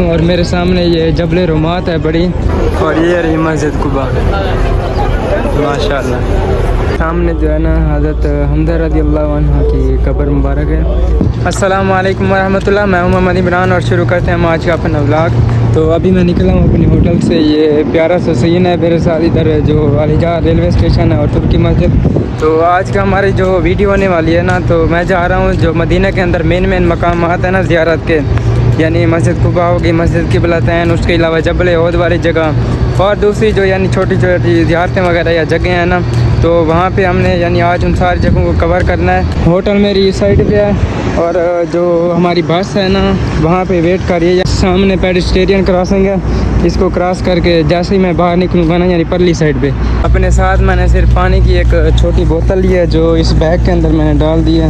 और मेरे सामने ये जबल रुमात है बड़ी, और ये रही मस्जिद कुबा माशाल्लाह। सामने जो है ना हज़रत हमज़ा रज़ियल्लाहु अन्हु की कब्र मुबारक है। अस्सलामु अलैकुम वरहमतुल्लाह। मैं हूं मोहम्मद इमरान और शुरू करते हैं हम आज का अपना व्लॉग। तो अभी मैं निकला हूँ अपने होटल से। ये प्यारा सा सीन है मेरे साथ, इधर जो अलीजा रेलवे स्टेशन है और तुर्की मस्जिद। तो आज का हमारी जो वीडियो होने वाली है ना, तो मैं जा रहा हूँ जो मदीना के अंदर मेन मकामात है ना ज़ियारत के, यानी मस्जिद कुबा होगी, मस्जिद क़िबलतैन, उसके अलावा जबल ओहद वाली जगह और दूसरी जो यानी छोटी छोटी ज़ियारतें वगैरह या जगह हैं ना, तो वहाँ पे हमने यानी आज उन सारी जगहों को कवर करना है। होटल मेरी इस साइड पे है और जो हमारी बस है ना वहाँ पे वेट कर रही है। सामने पेडिस्ट्रियन क्रॉसिंग है, इसको क्रॉस करके जैसे ही मैं बाहर निकलूँगा ना यानी परली साइड पे, अपने साथ मैंने सिर्फ पानी की एक छोटी बोतल ली है जो इस बैग के अंदर मैंने डाल दी है,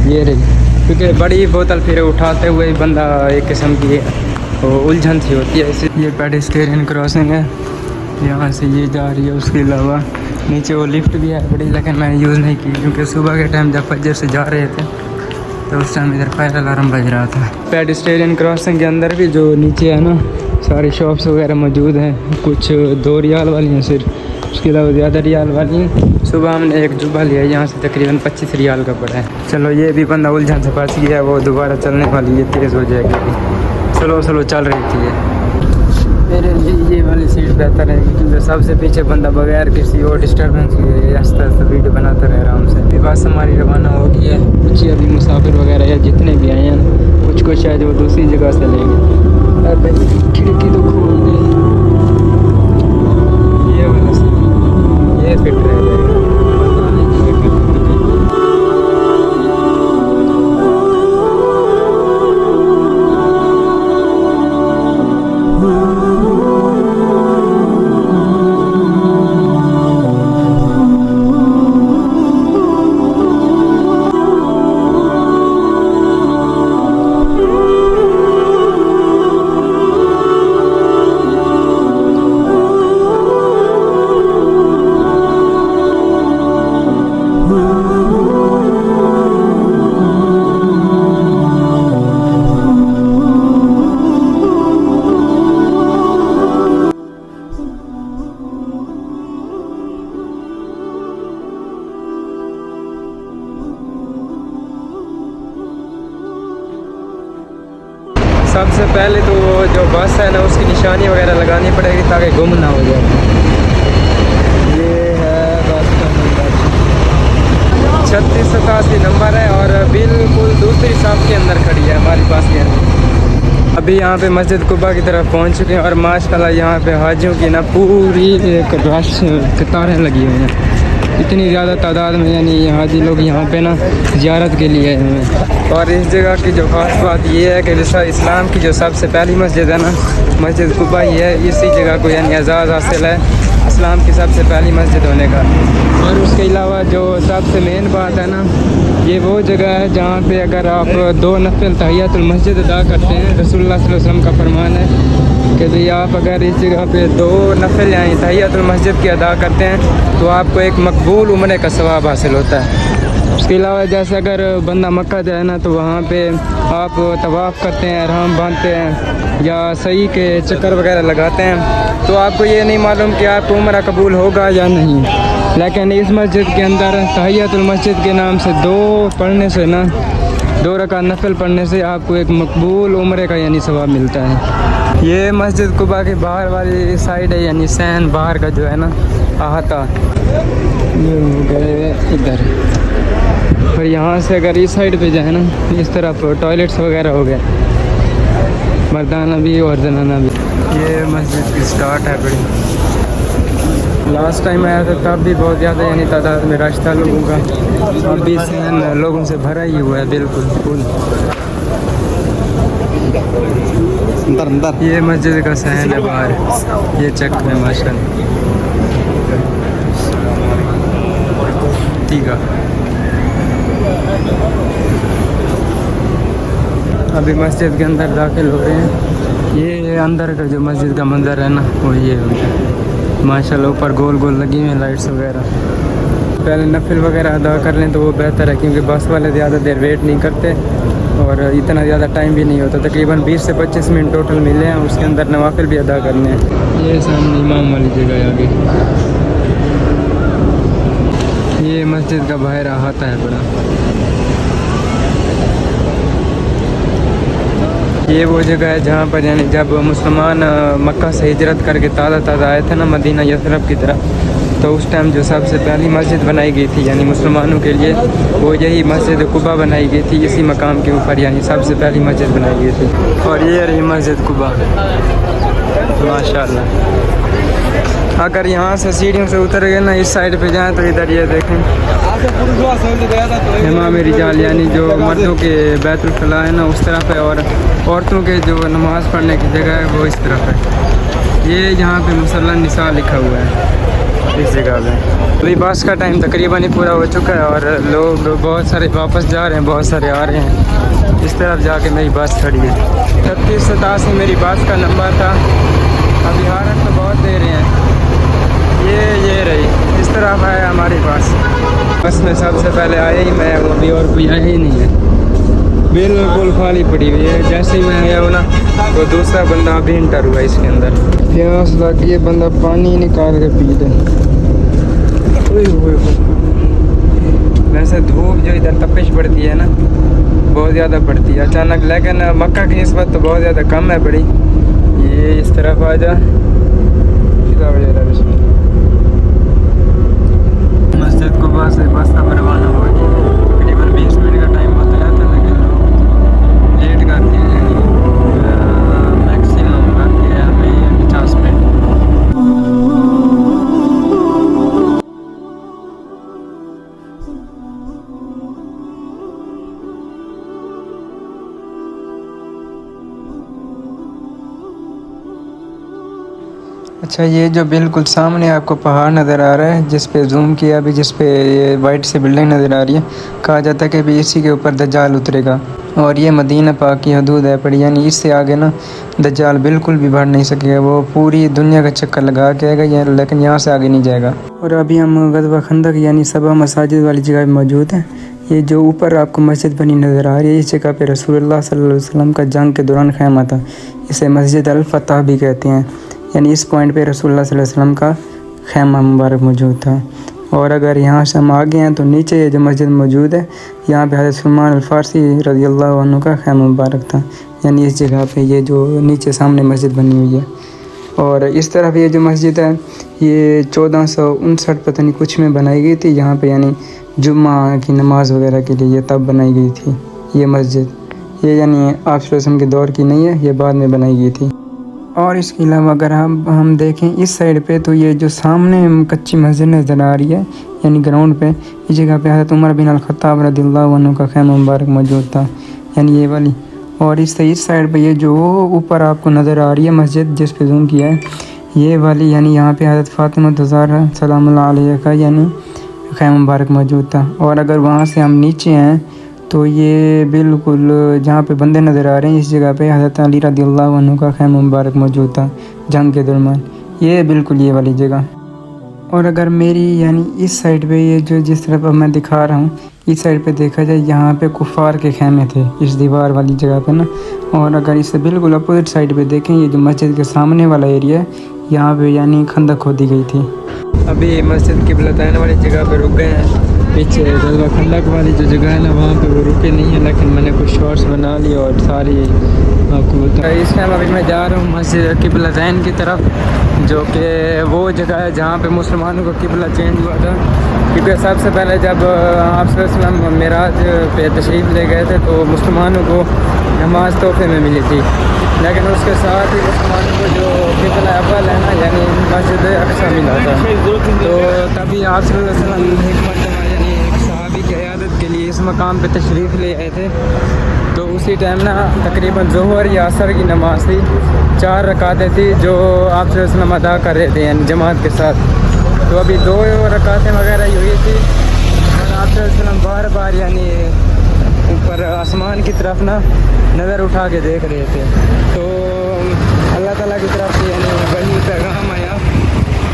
ये रही। क्योंकि बड़ी बोतल फिर उठाते हुए बंदा एक किस्म की उलझन सी होती है। इसे ये पेडिस्ट्रियन क्रॉसिंग है, यहाँ से ये जा रही है। उसके अलावा नीचे वो लिफ्ट भी है बड़ी, लेकिन मैंने यूज़ नहीं की क्योंकि सुबह के टाइम जब फजर से जा रहे थे तो उस टाइम इधर फायर अलार्म बज रहा था। पेडिस्ट्रियन क्रॉसिंग के अंदर भी जो नीचे है ना सारी शॉप्स वगैरह मौजूद हैं, कुछ 2 रियाल वाली हैं सिर्फ, उसके अलावा ज़्यादा रियाल वाली हैं। सुबह हमने एक जुब्बा लिया, यहाँ से तकरीबन 25 रियाल का पड़ा है। चलो ये भी बंदा उलझन से फंस गया है, वो दोबारा चलने वाली है, तेज़ हो जाएगी। स्लो स्लो चल रही थी ये। मेरे लिए ये वाली सीट बेहतर है क्योंकि सबसे पीछे बंदा बगैर किसी और डिस्टर्बेंस के आस्ते आस्ते वीडियो बनाता रह आराम से। अभी बस हमारी रवाना हो गई है। कुछ अभी मुसाफिर वगैरह या जितने भी आए हैं कुछ शायद वो दूसरी जगह से लेंगे। अरे खिड़की तो खोल दी, ये वाला ये फिट रह जाएगा। सबसे पहले तो जो बस है ना उसकी निशानी वगैरह लगानी पड़ेगी ताकि गुम ना हो जाए। ये है बस का नंबर 3687 नंबर है और बिल्कुल दूसरी शॉप के अंदर खड़ी है हमारी बस के अंदर। अभी यहाँ पे मस्जिद कुबा की तरफ पहुँच चुके हैं और माशाल्लाह यहाँ पे हाजियों की ना पूरी एक रश कतारें लगी हुई हैं, इतनी ज़्यादा तादाद में, यानी हाजी लोग यहाँ पे ना ज़ियारत के लिए आए हुए हैं। और इस जगह की जो ख़ास बात ये है कि जैसा इस्लाम की जो सबसे पहली मस्जिद है ना मस्जिद कुबा ही है, इसी जगह को यानी एजाज़ हासिल है इस्लाम की सबसे पहली मस्जिद होने का। और उसके अलावा जो सबसे मेन बात है ना, ये वो जगह है जहाँ पे अगर आप 2 नफिल तहियतुल मस्जिद अदा करते हैं, रसूलुल्लाह सल्लल्लाहु अलैहि वसल्लम का फरमान है कि भाई आप अगर इस जगह पे 2 नफिल यानी तहियतुल मस्जिद की अदा करते हैं तो आपको एक मकबूल उम्रे का सवाब हासिल होता है। उसके अलावा जैसे अगर बंदा मक्का जाए ना तो वहाँ पे आप तवाफ़ करते हैं, रहम बांधते हैं या सही के चक्कर वगैरह लगाते हैं, तो आपको ये नहीं मालूम कि आपको उम्रा कबूल होगा या नहीं। लेकिन इस मस्जिद के अंदर तहियतुल मस्जिद के नाम से 2 पढ़ने से ना 2 रकात नफिल पढ़ने से आपको एक मकबूल उम्रे का यानी सवाब मिलता है। ये मस्जिद कुबा के बाहर वाली साइड है, यानी सैन बाहर का जो है ना अहाता, ये हो गए इधर। और यहाँ से अगर इस साइड पे जाए ना इस तरफ टॉयलेट्स वगैरह हो गए, मर्दाना भी और जनाना भी। ये मस्जिद की स्टार्ट है बड़ी। लास्ट टाइम आया था तब भी बहुत ज़्यादा यानी तादाद में रश था लोगों का, अब भी सैन लोगों से भरा ही हुआ है बिल्कुल फुल। ये मस्जिद का सैन है बाहर, ये चेक में माशाल्लाह ठीक है। अभी मस्जिद के अंदर दाखिल हो रहे हैं। ये अंदर का जो मस्जिद का मंजर है ना वो ये हो गया माशाल्लाह। ऊपर गोल गोल लगी हुई हैं लाइट्स वगैरह। पहले नफिल वगैरह अदा कर लें तो वो बेहतर है क्योंकि बस वाले ज़्यादा देर वेट नहीं करते और इतना ज़्यादा टाइम भी नहीं होता, तकरीबन 20 से 25 मिनट टोटल मिले हैं। उसके अंदर नवाफिल भी अदा करने हैं। ये सामने इमाम वाली जगह है आगे, ये मस्जिद का बाहर अहाता है बड़ा। ये वो जगह है जहाँ पर यानी जब मुसलमान मक्का से हिजरत करके ताज़ा आए थे ना मदीना यथरब की तरफ, तो उस टाइम जो सबसे पहली मस्जिद बनाई गई थी यानी मुसलमानों के लिए, वो यही मस्जिद कुबा बनाई गई थी। इसी मकाम के ऊपर यानी सबसे पहली मस्जिद बनाई गई थी। और ये रही मस्जिद कुबा, माशाल्लाह। अगर यहाँ से सीढ़ियों से उतर गए ना, इस साइड पे जाएं तो इधर ये देखें इमाम रिजाल यानी जो मर्दों के बैतुल खला है ना उस तरफ है, और औरतों के जो नमाज़ पढ़ने की जगह है वो इस तरफ है। ये यहाँ पे मुसल्ला निसा लिखा हुआ है इस जगह पे। अभी बस का टाइम तकरीबन ही पूरा हो चुका है और लोग बहुत सारे वापस जा रहे हैं, बहुत सारे आ रहे हैं। इस तरफ जाके मेरी बस खड़ी है। 3687 मेरी बस का नंबर था। अभी हारत तो बहुत दे रहे हैं। ये रही, इस तरफ है हमारी बस में सबसे पहले आया ही मैं, अभी और कोई आया ही नहीं है, बिल्कुल खाली पड़ी हुई है। जैसे ही मैं आया हूँ ना तो दूसरा बंदा अभी इंटर हुआ इसके अंदर। प्यास लगी है, बंदा पानी निकाल के पी ले। वैसे धूप जो इधर तपिश पड़ती है ना बहुत ज़्यादा पड़ती है अचानक, लेकिन मक्का की निस्बत तो बहुत ज़्यादा कम है बड़ी। ये इस तरफ आ जा, मस्जिद को बस अब रवाना हो गई। तकरीबन 20 मिनट का टाइम बताया था, लेकिन लेट कर दिया यानी मैक्सिमम कर दिया हमें 50 मिनट। अच्छा, ये जो बिल्कुल सामने आपको पहाड़ नज़र आ रहा है, जिस पे जूम किया अभी, जिस पे ये वाइट सी बिल्डिंग नज़र आ रही है, कहा जाता है कि अभी इसी के ऊपर दज्जाल उतरेगा। और ये मदीना पाक की हदूद है पड़ी, यानी इससे आगे ना दज्जाल बिल्कुल भी बढ़ नहीं सकेगा। वो पूरी दुनिया का चक्कर लगा के आएगा, लेकिन यहाँ से आगे नहीं जाएगा। और अभी हम गज़वा खंदक यानी सबा मसाजिद वाली जगह पर मौजूद हैं। ये जो ऊपर आपको मस्जिद बनी नज़र आ रही है, इस जगह पे रसूलुल्लाह सल्लल्लाहु अलैहि वसल्लम का जंग के दौरान ख़ैमा था। इसे मस्जिद अल फतह भी कहते हैं, यानी इस पॉइंट पे रसूलुल्लाह सल्लल्लाहु अलैहि वसल्लम का ख़ैमा मुबारक मौजूद था। और अगर यहाँ से हम आगे हैं तो नीचे ये जो मस्जिद मौजूद है, यहाँ पे हज़रत सलमान अल फ़ारसी रज़ियल्लाहु अन्हु का ख़ैमा मुबारक था। यानी इस जगह पे ये जो नीचे सामने मस्जिद बनी हुई है। और इस तरफ ये जो मस्जिद है ये 1459 पता नहीं कुछ में बनाई गई थी। यहाँ पे यानी जुम्मा की नमाज वगैरह के लिए ये तब बनाई गई थी ये मस्जिद। ये यानी आप सल्लल्लाहु अलैहि वसल्लम के दौर की नहीं है, ये बाद में बनाई गई थी। और इसके अलावा अगर हम देखें इस साइड पे, तो ये जो सामने कच्ची मस्जिद नज़र आ रही है यानी ग्राउंड पे, इस जगह पे हज़रत उमर बिन अल-खत्ताब रज़ियल्लाहु अन्हु का ख़ैमा मुबारक मौजूद था, यानी ये वाली। और इस साइड पे ये जो ऊपर आपको नज़र आ रही है मस्जिद, जिस पे जूम किया है, ये वाली यानी यहाँ पे हज़रत फ़ातिमा ज़हरा सलामुल्लाह अलैहा का यानी ख़ैमा मुबारक मौजूद था। और अगर वहाँ से हम नीचे हैं तो ये बिल्कुल जहाँ पे बंदे नज़र आ रहे हैं, इस जगह पे हज़रत अली रज़ियल्लाहु अन्हु का ख़ैमा मुबारक मौजूद था जंग के दरमियान। ये बिल्कुल ये वाली जगह। और अगर मेरी यानी इस साइड पे ये जो जिस तरफ अब मैं दिखा रहा हूँ, इस साइड पे देखा जाए यहाँ पे कुफ़ार के ख़ैमे थे इस दीवार वाली जगह पे ना। और अगर इससे बिल्कुल अपोजिट साइड पे देखें, ये जो मस्जिद के सामने वाला एरिया है, यहाँ पे यानी खंदक खोदी गई थी। अभी मस्जिद क़िबलतैन वाली जगह पे रुक गए हैं। पीछे गज़वा खंदक वाली जो जगह है ना, वहाँ पे वो रुके नहीं है, लेकिन मैंने कुछ शॉर्ट्स बना लिए और सारी आपको बता। इस टाइम अभी मैं जा रहा हूँ मस्जिद क़िबलतैन की तरफ, जो कि वो जगह है जहाँ पे मुसलमानों का किबला चेंज हुआ था। क्योंकि सबसे पहले जब आप सल्लल्लाहु अलैहि वसल्लम मेराज पे तशरीफ़ ले गए थे तो मुसलमानों को नमाज तोहफे में मिली थी, लेकिन उसके साथ ही मुसलमानों को जो किबला अव्वल है ना यानी मस्जिद अक्सा मिला था। तो तभी आप सल्लल्लाहु अलैहि वसल्लम एक मरतबा यानी एक सहाबी की इयादत के लिए इस मकाम पे तशरीफ़ ले आए थे। तो उसी टाइम ना तकरीबन ज़ोहर या असर की नमाज़ थी, 4 रकातें थी जो आप सल्लल्लाहु अलैहि वसल्लम अदा कर रहे थे यानी जमात के साथ। तो अभी 2 रकातें वगैरह ही हुई थी और आप सल्लल्लाहु अलैहि वसल्लम बार बार यानी ऊपर आसमान की तरफ ना नज़र उठा के देख रहे थे। तो अल्लाह ताला की तरफ से यानी वही पैगाम आया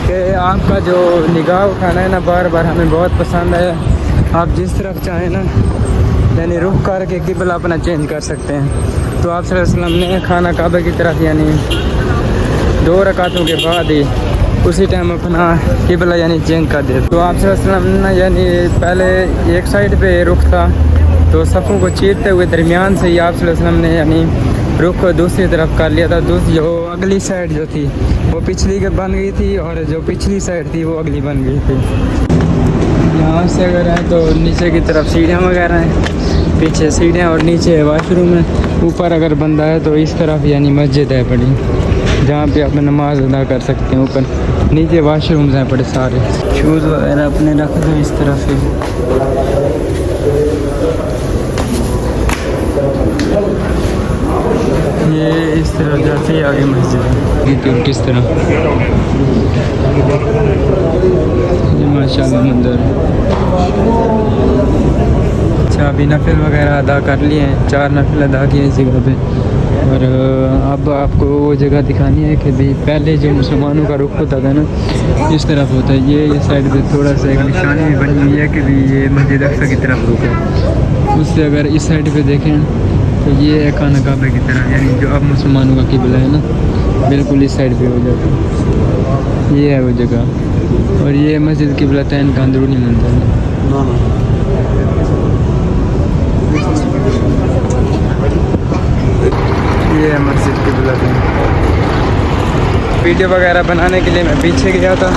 कि आपका जो निगाह उठाना है ना बार बार हमें बहुत पसंद है, आप जिस तरफ चाहें ना यानी रुख करके किबला अपना चेंज कर सकते हैं। तो आप सल्लल्लाहु अलैहि वसल्लम ने खाना काबा की तरफ यानी 2 रकातों के बाद ही उसी टाइम अपना किबला यानी चेंज कर दिया। तो आप सल्लल्लाहु अलैहि वसल्लम ने यानी पहले एक साइड पे रुख था, तो सफ़ों को चीरते हुए दरमियान से ही आप सल्लल्लाहु अलैहि वसल्लम ने यानी रुख को दूसरी तरफ कर लिया था। जो अगली साइड जो थी वो पिछली के बन गई थी और जो पिछली साइड थी वो अगली बन गई थी। यहाँ से अगर है तो नीचे की तरफ सीढ़ियाँ वगैरह हैं, पीछे सीढ़ियाँ और नीचे वॉशरूम है। ऊपर अगर बंदा है तो इस तरफ यानी मस्जिद है बड़ी, जहाँ पे आप नमाज अदा कर सकते हैं। ऊपर नीचे वॉशरूम्स हैं बड़े सारे। शूज़ वगैरह अपने रख दो इस तरफ ही। ये इस तरफ जाते ही आगे मस्जिद है। ये किस तरह ये माशाल्लाह मंदिर। अच्छा अभी नफिल वगैरह अदा कर लिए हैं, 4 नफिल अदा किए इस जगह पे। और अब आपको वो जगह दिखानी है कि भाई पहले जो मुसलमानों का रुख होता था ना इस तरफ होता है। ये साइड पे थोड़ा सा एक निशानी भी बनी हुई है कि भाई ये मस्जिद अक्सा की तरफ रुख है। उससे अगर इस साइड पे देखें तो ये है खाना काबे की तरह, यानी जो अब मुसलमानों का किबला है ना बिल्कुल इस साइड पे हो जाता है। ये है वो जगह। और ये मस्जिद किबलतैन का अंदरूनी मंदिर है। ये है मस्जिद किबलतैन। वीडियो वगैरह बनाने के लिए मैं पीछे गया था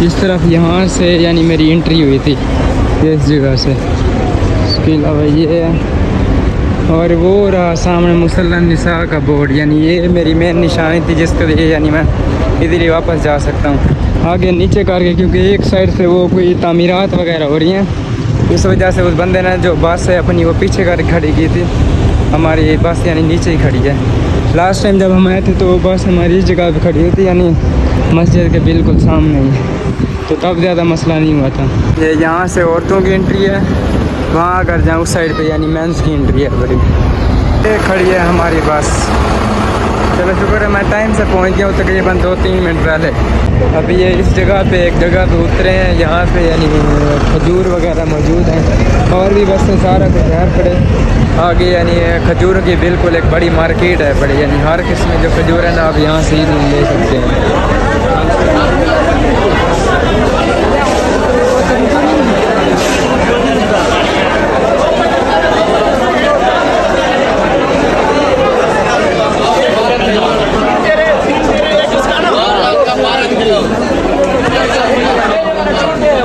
इस तरफ, यहाँ से यानी मेरी एंट्री हुई थी इस जगह से। इसके अलावा ये है और वो रहा सामने मुसल्ला निसा का बोर्ड, यानी ये मेरी मेन निशानी थी जिसके लिए यानी मैं इधर ही वापस जा सकता हूँ आगे नीचे करके, क्योंकि एक साइड से वो कोई तामीरात वगैरह हो रही हैं। इस वजह से उस बंदे ने जो बस है अपनी वो पीछे कर खड़ी की थी। हमारी बस यानी नीचे ही खड़ी है। लास्ट टाइम जब हम आए थे तो बस हमारी इस जगह पर खड़ी हुई थी, यानी मस्जिद के बिल्कुल सामने ही, तो तब ज़्यादा मसला नहीं हुआ था। ये यहाँ से औरतों की एंट्री है, वहाँ अगर जाऊँ उस साइड पे यानी मेंस की एंट्री है बड़ी। ये खड़ी है हमारी बस। चलो शुक्र है मैं टाइम से पहुँच गया हूँ, तकरीबन 2-3 मिनट पहले। अभी ये इस जगह पे एक जगह पे उतरे हैं, यहाँ पे यानी खजूर वगैरह मौजूद हैं और भी बस सारा कुछ है पड़े आगे। यानी खजूरों की बिल्कुल एक बड़ी मार्केट है बड़ी, यानी हर किस्म जो खजूर है ना आप यहाँ से ही ले सकते हैं।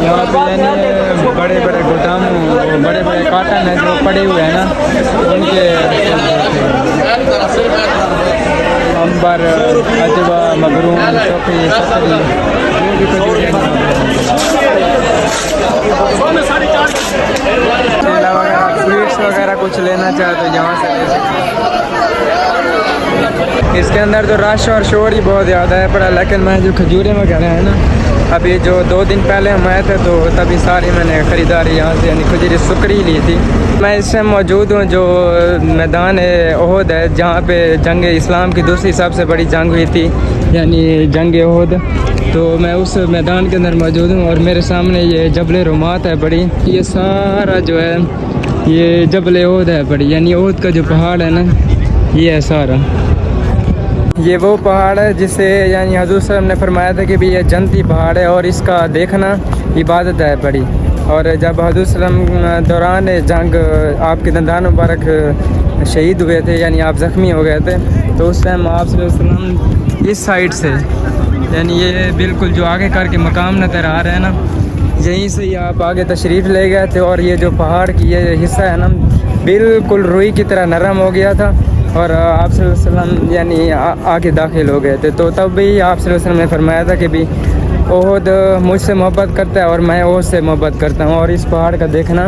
यहाँ पे यानी बड़े बड़े गोदामों बड़े बड़े काटन है जो पड़े हुए हैं ना उनके अंबर अजवा मगरूम चौकी सकरी वगैरह स्वीट्स वगैरह कुछ लेना चाहे तो यहाँ से ले सकते हैं। इसके अंदर तो रश और शोर ही बहुत ज़्यादा है पड़ा, लेकिन मैं जो खजूरें वगैरह है ना अभी जो 2 दिन पहले हम आए थे तो तभी सारी मैंने ख़रीदारी यहाँ से यानी खजूरी सुकरी ली थी। मैं इस टाइम मौजूद हूँ जो मैदान ओहद है, जहाँ पे जंग इस्लाम की दूसरी सबसे बड़ी जंग हुई थी, यानी जंग ओहद। तो मैं उस मैदान के अंदर मौजूद हूँ और मेरे सामने ये जबल रुमात है बड़ी। ये सारा जो है ये जबल ओहद है बड़ी, यानी ओहद का जो पहाड़ है ना ये है सारा। ये वो पहाड़ है जिसे यानी हज़ूर सल्लल्लाहु अलैहि वसल्लम ने फरमाया था कि भी ये जन्नती पहाड़ है और इसका देखना इबादत है बड़ी। और जब हज़ूर सल्लल्लाहु अलैहि वसल्लम दौरान जंग आपके दंदान मुबारक शहीद हुए थे, यानी आप ज़ख्मी हो गए थे, तो उस टाइम आप सल्लल्लाहु अलैहि वसल्लम इस साइड से यानी ये बिल्कुल जो आगे करके मकाम नज़र आ रहा है ना यहीं से ही आप आगे तशरीफ़ ले गए थे। और ये जो पहाड़ की ये हिस्सा है ना बिल्कुल रुई की तरह नरम हो गया था और आप सल्लल्लाहु अलैहि वसल्लम यानी आके दाखिल हो गए थे। तो तब भी आप सल्लल्लाहु अलैहि वसल्लम ने फरमाया था कि भी ओहद मुझसे मोहब्बत करता है और मैं ओहद से मोहब्बत करता हूँ और इस पहाड़ का देखना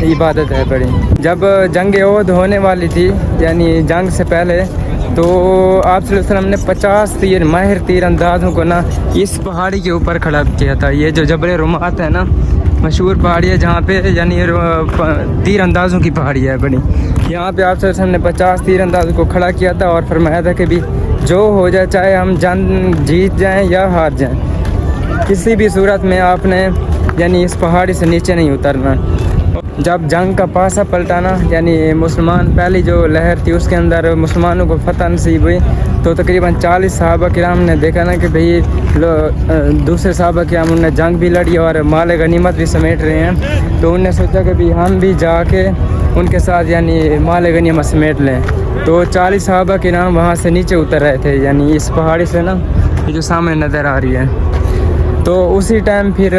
इबादत है बड़ी। जब जंग ओहद होने वाली थी यानी जंग से पहले, तो आप सल्लल्लाहु अलैहि वसल्लम ने 50 माहिर तीर अंदाज़ों को ना इस पहाड़ी के ऊपर खड़ा किया था। ये जो जबल रुमात है ना मशहूर पहाड़ी है जहाँ पे यानी तीर अंदाज़ों की पहाड़ी है बड़ी। यहाँ पे आप सल्लल्लाहु अलैहि वसल्लम ने 50 तीर अंदाज़ों को खड़ा किया था और फरमाया था कि भी जो हो जाए, चाहे हम जंग जीत जाएं या हार जाएं, किसी भी सूरत में आपने यानी इस पहाड़ी से नीचे नहीं उतरना। जब जंग का पासा पलटाना यानी मुसलमान पहली जो लहर थी उसके अंदर मुसलमानों को फतह नसीब हुई, तो तकरीबन 40 सहाबा किराम ने देखा ना कि भाई दूसरे सहाबा किराम उन्होंने जंग भी लड़ी और माल गनीमत भी समेट रहे हैं, तो उनने सोचा कि भाई हम भी जाके उनके साथ यानी माल गनीमत समेट लें। तो 40 सहाबा किराम वहाँ से नीचे उतर रहे थे, यानी इस पहाड़ी से ना, ये जो सामने नज़र आ रही है। तो उसी टाइम फिर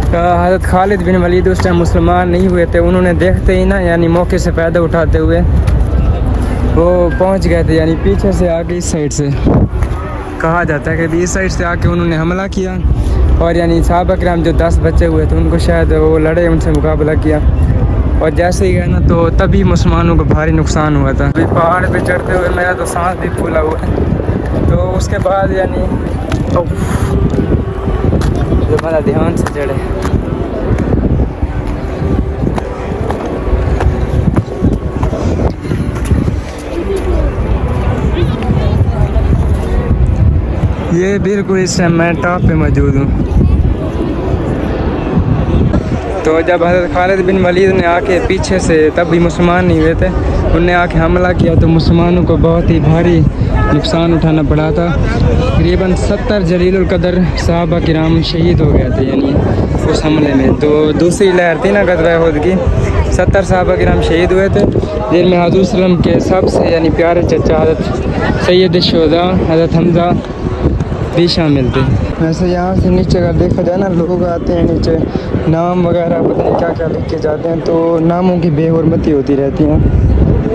हज़रत खालिद बिन वलीद उस टाइम मुसलमान नहीं हुए थे, उन्होंने देखते ही ना यानी मौके से फ़ायदा उठाते हुए वो पहुंच गए थे, यानी पीछे से आके इस साइड से कहा जाता है कि भी इस साइड से आके उन्होंने हमला किया, और यानी सहाबा किराम जो 10 बच्चे हुए थे उनको शायद वो लड़े, उनसे मुकाबला किया, और जैसे ही गए ना तो तभी मुसलमानों को भारी नुकसान हुआ था। अभी पहाड़ पे चढ़ते हुए मेरा तो सांस भी फूला हुआ है। तो उसके बाद यानी बड़ा ध्यान से चढ़े। ये बिल्कुल इस टाइम मैं टॉप पे मौजूद हूँ। तो जब हज़रत खालिद बिन वलीद ने आके पीछे से, तब भी मुसलमान नहीं हुए थे, उनने आके हमला किया तो मुसलमानों को बहुत ही भारी नुकसान उठाना पड़ा था। तकरीबन 70 जलीलुल कदर सहाबा किराम शहीद हो गए थे यानी उस हमले में। तो दूसरी लहर थी ना ग़ज़वा उहद की, 70 सहाबा किराम शहीद हुए थे, जिनमें हज़रत सल्लम के सबसे यानी प्यारे चचा हज़रत सैयद शुहदा हज़रत हमज़ा भी शामिल थे। वैसे यहाँ से नीचे अगर देखा जाए ना, लोग आते हैं नीचे, नाम वगैरह पता नहीं क्या क्या लिख के जाते हैं, तो नामों की बेहुरमती होती रहती है।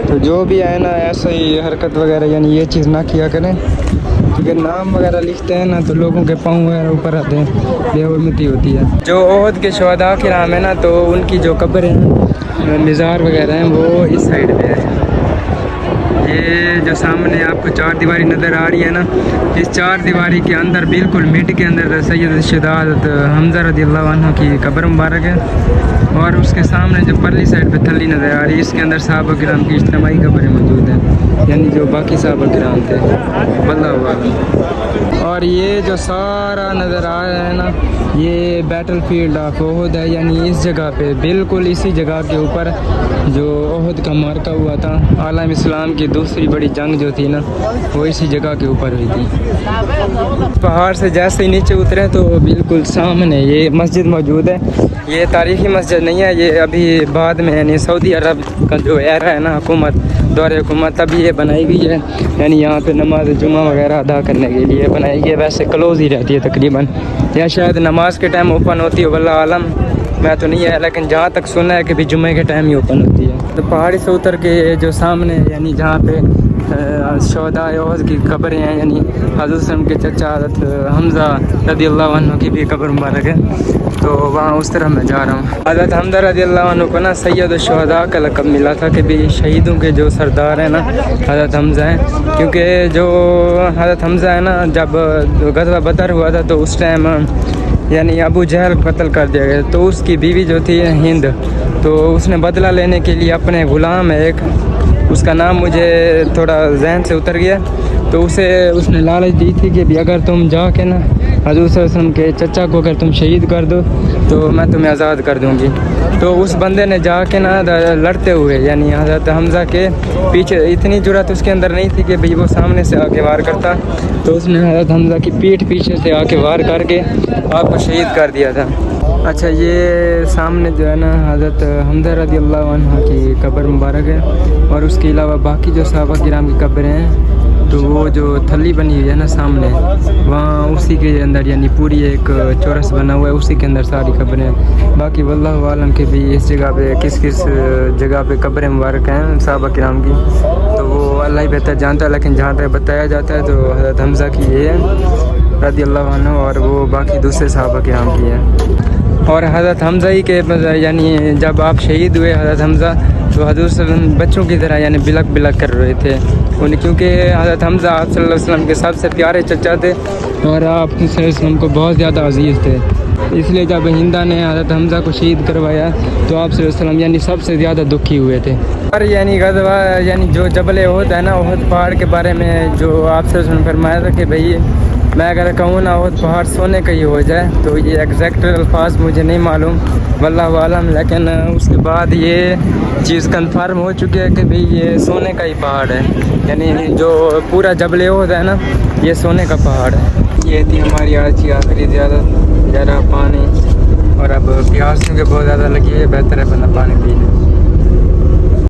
तो जो भी आए ना ऐसा ही हरकत वगैरह यानी ये चीज़ ना किया करें, क्योंकि नाम वगैरह लिखते हैं ना तो लोगों के पाँव वगैरह ऊपर आते हैं, बेहुरमती होती है। जो ओहद के शुहदा के नाम है ना, तो उनकी जो कब्र हैं, मज़ार वगैरह हैं, वो इस साइड पे है। ये जो सामने आपको 4 दीवारी नज़र आ रही है ना, इस 4 दीवारी के अंदर बिल्कुल मिड के अंदर सैयद शुहदा हमज़ा रज़ियल्लाहु अन्हु की कब्र मुबारक है, और उसके सामने जो परली साइड पे थली नज़र आ रही है, इसके अंदर सहाबा किराम की इज्तिमाई कब्रें मौजूद हैं, यानी जो बाकी सहाबा किराम थे वल्लाहु आलम। और ये जो सारा नज़र आ रहा है ना, ये बैटल फील्ड ऑफ ओहद है, यानी इस जगह पे बिल्कुल इसी जगह के ऊपर जो ओहद का मार्का हुआ था, आलम इस्लाम की दूसरी बड़ी जंग जो थी ना, वो इसी जगह के ऊपर हुई थी। पहाड़ से जैसे ही नीचे उतरे तो बिल्कुल सामने ये मस्जिद मौजूद है। ये तारीख़ी मस्जिद नहीं है, ये अभी बाद में यानी सऊदी अरब का जो एरा है ना, हुकूमत दौरे हुकूमत, तभी ये बनाई गई है, यानी यहाँ पे नमाज जुमा वगैरह अदा करने के लिए बनाई गई है। वैसे क्लोज़ ही रहती है तकरीबन, या शायद नमाज के टाइम ओपन होती है, वल्लाह आलम, मैं तो नहीं है, लेकिन जहाँ तक सुना है कि भी जुम्मे के टाइम ही ओपन होती है। तो पहाड़ी से उतर के जो सामने यानी जहाँ पे शुहदा ओहद की कब्रें हैं, यानी हज़रत सल्लम के चचा हज़रत हमज़ा रज़ियल्लाहु अन्हु की भी कब्र मुबारक है, तो वहाँ उस तरफ मैं जा रहा हूँ। हज़रत हमज़ा रज़ियल्लाहु अन्हु को ना सैयद शुहदा का लक़ब मिला था कि भी शहीदों के जो सरदार हैं ना हज़रत हमज़ा हैं, क्योंकि जो हज़रत हमज़ा है ना, जब ग़ज़वा बदर हुआ था तो उस टाइम यानी अबू जहल कत्ल कर दिया गया, तो उसकी बीवी जो थी हिंद, तो उसने बदला लेने के लिए अपने ग़ुलाम है एक, उसका नाम मुझे थोड़ा जहन से उतर गया, तो उसने लालच दी थी कि भी अगर तुम जाके ना हज़रत सल्लल्लाहु अलैहि वसल्लम के चचा को अगर तुम शहीद कर दो तो मैं तुम्हें आज़ाद कर दूँगी। तो उस बंदे ने जाके ना लड़ते हुए यानी हज़रत हमज़ा के पीछे, इतनी जुर्रत उसके अंदर नहीं थी कि भाई वो सामने से आके वार करता, तो उसने हज़रत हमज़ा की पीठ पीछे से आके वार करके आपको शहीद कर दिया था। अच्छा, ये सामने जो है ना हज़रत हमज़ा रज़ियल्लाहु अन्हु की कब्र मुबारक है, और उसके अलावा बाकी जो सहाबा किराम की कब्रें हैं, तो वो जो थली बनी हुई है ना सामने, वहाँ उसी के अंदर यानी पूरी एक चौरस बना हुआ है, उसी के अंदर सारी कब्रें हैं। बाकी वल्लाहु आलम के भी इस जगह पे किस किस जगह पे कब्रें मुबारक हैं सहाबा किराम की, तो वो अल्लाह ही बेहतर जानता है, लेकिन जहाँ तक बताया जाता है तो हज़रत हमज़ा की ये है रज़ियल्लाहु अन्हु, और वो बाकी दूसरे सहाबा किराम की है। और हज़रत हमज़ा ही के यानी जब आप शहीद हुए हज़रत हमज़ा, तो हज़रत बच्चों की तरह यानी बिलक बिलक कर रहे थे उन्हें, क्योंकि हज़रत हमज़ा आप सल्लल्लाहु अलैहि वसल्लम के सबसे प्यारे चचा थे, और आप सल्लल्लाहु अलैहि वसल्लम को बहुत ज़्यादा अजीज़ थे। इसलिए जब हिंदा ने हज़रत हमज़ा को शहीद करवाया तो आप सल्लल्लाहु अलैहि वसल्लम यानी सबसे ज़्यादा दुखी हुए थे। और यानी ग़ज़वा यानी जो जबल ओहद है ना, ओहद पहाड़ के बारे में जो आप सल्लल्लाहु अलैहि वसल्लम फरमाया था कि भाई मैं अगर कहूँ ना वो पहाड़ सोने का ही हो जाए, तो ये एग्जैक्ट अल्फाज मुझे नहीं मालूम, वल्लाहु आलम। लेकिन उसके बाद ये चीज़ कंफर्म हो चुकी है कि भाई ये सोने का ही पहाड़ है, यानी जो पूरा जबल ओहद है ना, ये सोने का पहाड़ है। ये थी हमारी आज की आखिरी ज़्यादा पानी, और अब प्यास क्योंकि बहुत ज़्यादा लगी है, बेहतर है बंदा पानी पी ले।